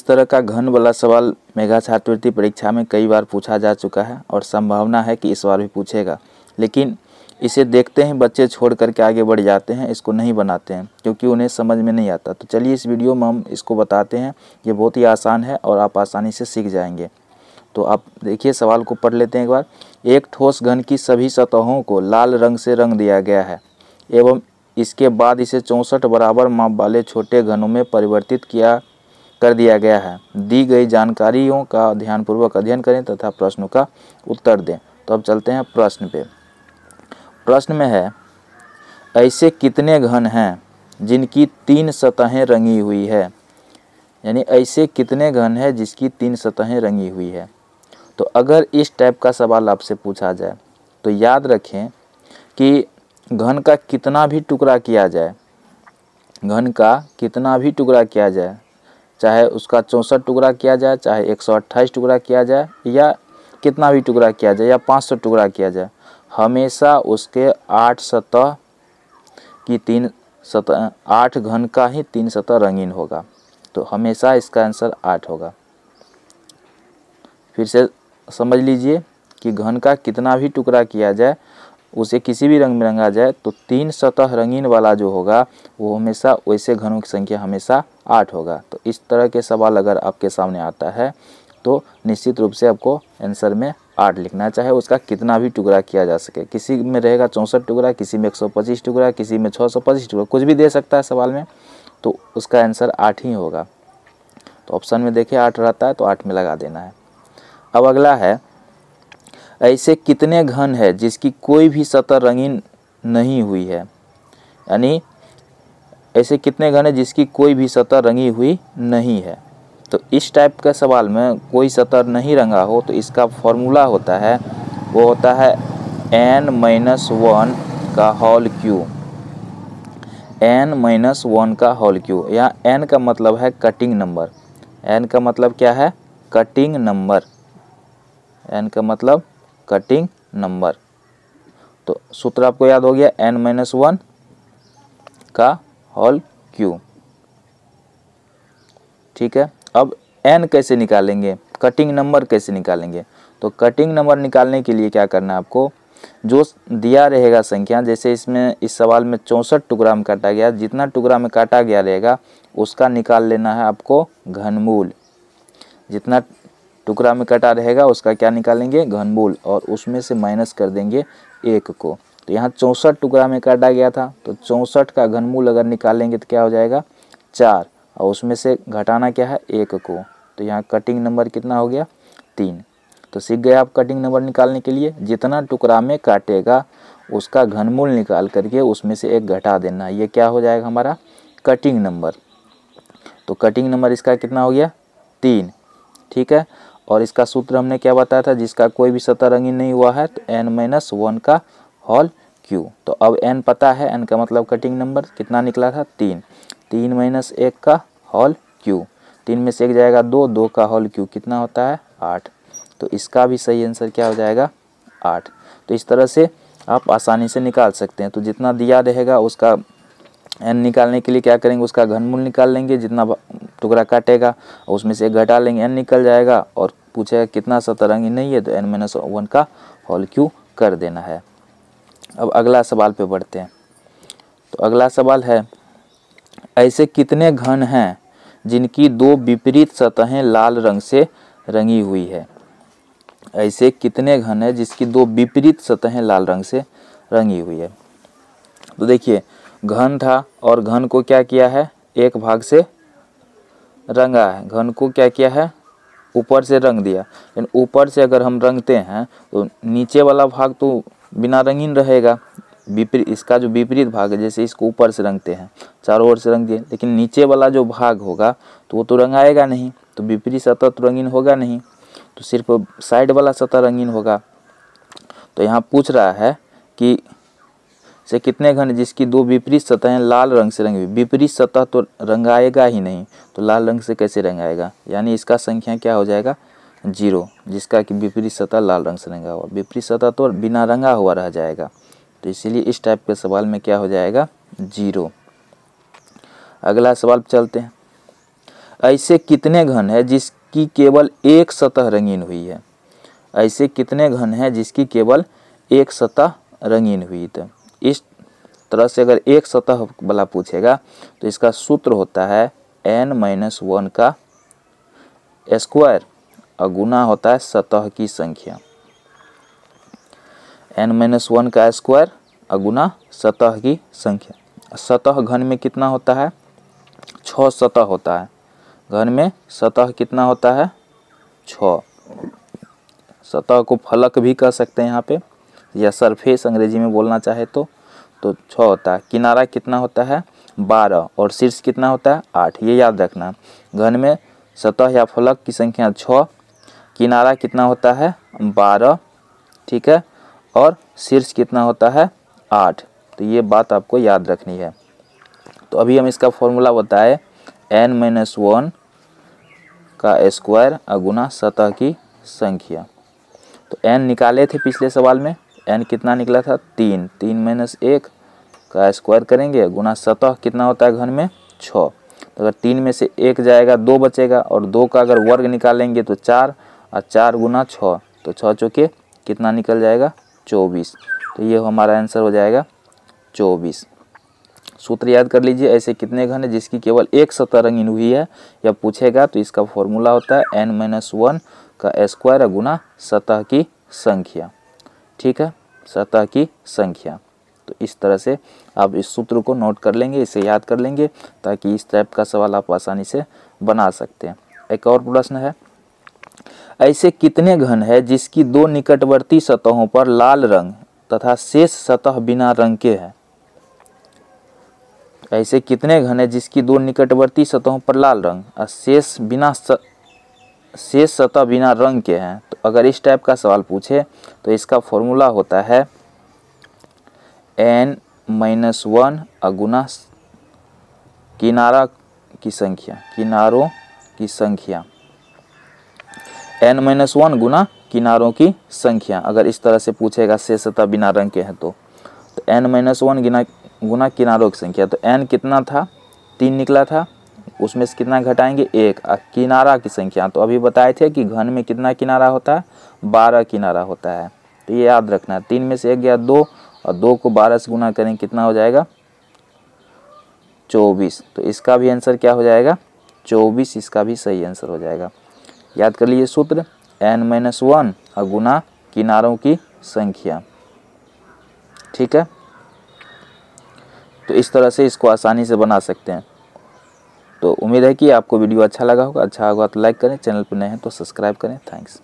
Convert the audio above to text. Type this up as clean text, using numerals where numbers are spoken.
तरह का घन वाला सवाल मेगा छात्रवृत्ति परीक्षा में कई बार पूछा जा चुका है और संभावना है कि इस बार भी पूछेगा, लेकिन इसे देखते ही बच्चे छोड़ करके आगे बढ़ जाते हैं, इसको नहीं बनाते हैं क्योंकि उन्हें समझ में नहीं आता। तो चलिए इस वीडियो में हम इसको बताते हैं। ये बहुत ही आसान है और आप आसानी से सीख जाएंगे। तो आप देखिए, सवाल को पढ़ लेते हैं एक बार। एक ठोस घन की सभी सतहों को लाल रंग से रंग दिया गया है एवं इसके बाद इसे 64 बराबर माप वाले छोटे घनों में परिवर्तित कर दिया गया है। दी गई जानकारियों का ध्यानपूर्वक अध्ययन करें तथा प्रश्नों का उत्तर दें। तो अब चलते हैं प्रश्न पे। प्रश्न में है, ऐसे कितने घन हैं जिनकी 3 सतहें रंगी हुई है। यानी ऐसे कितने घन हैं जिसकी 3 सतहें रंगी हुई है। तो अगर इस टाइप का सवाल आपसे पूछा जाए तो याद रखें कि घन का कितना भी टुकड़ा किया जाए, घन का कितना भी टुकड़ा किया जाए, चाहे उसका 64 टुकड़ा किया जाए, चाहे 128 टुकड़ा किया जाए, या कितना भी टुकड़ा किया जाए, या 500 टुकड़ा किया जाए, हमेशा उसके 8 सतह की 3 सतह 8 घन का ही 3 सतह रंगीन होगा। तो हमेशा इसका आंसर 8 होगा। फिर से समझ लीजिए कि घन का कितना भी टुकड़ा किया जाए, उसे किसी भी रंग में रंगा जाए, तो 3 सतह रंगीन वाला जो होगा वो हमेशा, वैसे घनों की संख्या हमेशा 8 होगा। तो इस तरह के सवाल अगर आपके सामने आता है तो निश्चित रूप से आपको आंसर में 8 लिखना है, चाहे उसका कितना भी टुकड़ा किया जा सके। किसी में रहेगा 64 टुकड़ा, किसी में 125 टुकड़ा, किसी में 625 टुकड़ा, कुछ भी दे सकता है सवाल में, तो उसका आंसर 8 ही होगा। तो ऑप्शन में देखिए 8 रहता है तो 8 में लगा देना है। अब अगला है, ऐसे कितने घन है जिसकी कोई भी सतह रंगीन नहीं हुई है। यानी ऐसे कितने घन है जिसकी कोई भी सतह रंगी हुई नहीं है। तो इस टाइप का सवाल में कोई सतह नहीं रंगा हो तो इसका फॉर्मूला होता है, वो होता है n-1 का होल क्यू। n-1 का होल क्यू। यहाँ n का मतलब है कटिंग नंबर। n का मतलब क्या है? Cutting number. n का मतलब कटिंग नंबर। तो सूत्र आपको याद हो गया, n-1 का होल क्यू। ठीक है। अब n कैसे निकालेंगे, कटिंग नंबर कैसे निकालेंगे? तो कटिंग नंबर निकालने के लिए क्या करना है आपको, जो दिया रहेगा संख्या, जैसे इसमें इस सवाल में 64 टुकड़ा में काटा गया, जितना टुकड़ा में काटा गया रहेगा उसका निकाल लेना है आपको घनमूल। जितना टुकड़ा में कटा रहेगा उसका क्या निकालेंगे? घनमूल, और उसमें से माइनस कर देंगे 1 को। तो यहाँ 64 टुकड़ा में काटा गया था, तो 64 का घनमूल अगर निकालेंगे तो क्या हो जाएगा? 4, और उसमें से घटाना क्या है? 1 को। तो यहाँ कटिंग नंबर कितना हो गया? 3। तो सीख गए आप कटिंग नंबर निकालने के लिए। जितना टुकड़ा में काटेगा उसका घनमूल निकाल करके उसमें से 1 घटा देना, ये क्या हो जाएगा? हमारा कटिंग नंबर। तो कटिंग नंबर इसका कितना हो गया? 3। ठीक है। और इसका सूत्र हमने क्या बताया था? जिसका कोई भी सतह रंगीन नहीं हुआ है तो n-1 का होल क्यू। तो अब n पता है, n का मतलब कटिंग नंबर कितना निकला था? 3। 3 - 1 का होल क्यू। 3 में से 1 जाएगा 2, 2 का होल क्यू कितना होता है? 8। तो इसका भी सही आंसर क्या हो जाएगा? 8। तो इस तरह से आप आसानी से निकाल सकते हैं। तो जितना दिया रहेगा उसका n निकालने के लिए क्या करेंगे? उसका घनमूल निकाल लेंगे, जितना टुकड़ा काटेगा उसमें से 1 घटा लेंगे, n निकल जाएगा। और पूछेगा कितना सतह रंगीन नहीं है, तो n-1 का होल क्यू कर देना है। अब अगला सवाल पे बढ़ते हैं। तो अगला सवाल है, ऐसे कितने घन हैं जिनकी 2 विपरीत सतहें लाल रंग से रंगी हुई है। ऐसे कितने घन है जिसकी 2 विपरीत सतहें लाल रंग से रंगी हुई है। तो देखिए, घन था और घन को क्या किया है? एक भाग से रंगा है। घन को क्या किया है? ऊपर से रंग दिया। लेकिन ऊपर से अगर हम रंगते हैं तो नीचे वाला भाग तो बिना रंगीन रहेगा। विपरीत, इसका जो विपरीत भाग है, जैसे इसको ऊपर से रंगते हैं, चारों ओर से रंग दिए, लेकिन नीचे वाला जो भाग होगा तो वो तो रंगाएगा नहीं, तो विपरीत सतह तो रंगीन होगा नहीं, तो सिर्फ साइड वाला सतह रंगीन होगा। तो यहाँ पूछ रहा है कि से कितने घन जिसकी 2 विपरीत सतहें लाल रंग से रंगी हुई। विपरीत सतह तो रंगाएगा ही नहीं, तो लाल रंग से कैसे रंगाएगा? यानी इसका संख्या क्या हो जाएगा? 0, जिसका कि विपरीत सतह लाल रंग से रंगा हुआ। विपरीत सतह तो बिना रंगा हुआ रह जाएगा, तो इसीलिए इस टाइप के सवाल में क्या हो जाएगा? 0। अगला सवाल चलते हैं। ऐसे कितने घन है जिसकी केवल एक सतह रंगीन हुई है। ऐसे कितने घन है जिसकी केवल एक सतह रंगीन हुई है। इस तरह से अगर एक सतह वाला पूछेगा तो इसका सूत्र होता है n-1 का स्क्वायर और गुना होता है सतह की संख्या। n-1 का स्क्वायर और गुना सतह की संख्या। सतह घन में कितना होता है? 6 सतह होता है। घन में सतह कितना होता है? 6। सतह को फलक भी कह सकते हैं यहाँ पे, या सरफेस अंग्रेजी में बोलना चाहे तो 6 होता है। किनारा कितना होता है? 12 और शीर्ष कितना होता है? 8। ये याद रखना। घन में सतह या फलक की संख्या 6, किनारा कितना होता है? 12, ठीक है, और शीर्ष कितना होता है? 8। तो ये बात आपको याद रखनी है। तो अभी हम इसका फॉर्मूला बताए n-1 का स्क्वायर गुना सतह की संख्या। तो n निकाले थे पिछले सवाल में, n कितना निकला था? 3। 3 - 1 का स्क्वायर करेंगे गुना सतह कितना होता है घन में? 6। तो अगर 3 में से 1 जाएगा 2 बचेगा, और 2 का अगर वर्ग निकालेंगे तो 4, और 4 गुना 6 तो 6 चौके कितना निकल जाएगा? 24। तो ये हमारा आंसर हो जाएगा 24। सूत्र याद कर लीजिए। ऐसे कितने घन है जिसकी केवल एक सतह रंगीन हुई है, या पूछेगा तो इसका फॉर्मूला होता है n-1 का स्क्वायर गुना सतह की संख्या। ठीक है, सतह की संख्या। तो इस तरह से आप इस सूत्र को नोट कर लेंगे, इसे याद कर लेंगे, ताकि इस टाइप का सवाल आप आसानी से बना सकते हैं। एक और प्रश्न है, ऐसे कितने घन है जिसकी 2 निकटवर्ती सतहों पर लाल रंग तथा शेष सतह बिना रंग के है। ऐसे कितने घन है जिसकी 2 निकटवर्ती सतहों पर लाल रंग और शेष सतह बिना रंग के हैं। तो अगर इस टाइप का सवाल पूछे तो इसका फॉर्मूला होता है n-1 गुना किनारा की संख्या, किनारों की संख्या। n-1 गुना किनारों की संख्या अगर इस तरह से पूछेगा, शेष सतह बिना रंग के हैं तो n-1 गुना किनारों की संख्या। तो n कितना था? 3 निकला था, उसमें से कितना घटाएंगे? 1। किनारा की संख्या तो अभी बताए थे कि घन में कितना किनारा होता है? 12 किनारा होता है। तो ये याद रखना है। 3 में से 1 गया 2, और 2 को 12 से गुना करेंगे कितना हो जाएगा? 24। तो इसका भी आंसर क्या हो जाएगा? 24। इसका भी सही आंसर हो जाएगा। याद कर लीजिए सूत्र n-1 गुना किनारों की संख्या। ठीक है, तो इस तरह से इसको आसानी से बना सकते हैं। तो उम्मीद है कि आपको वीडियो अच्छा लगा होगा। अच्छा होगा तो लाइक करें, चैनल पर नए हैं तो सब्सक्राइब करें। थैंक्स।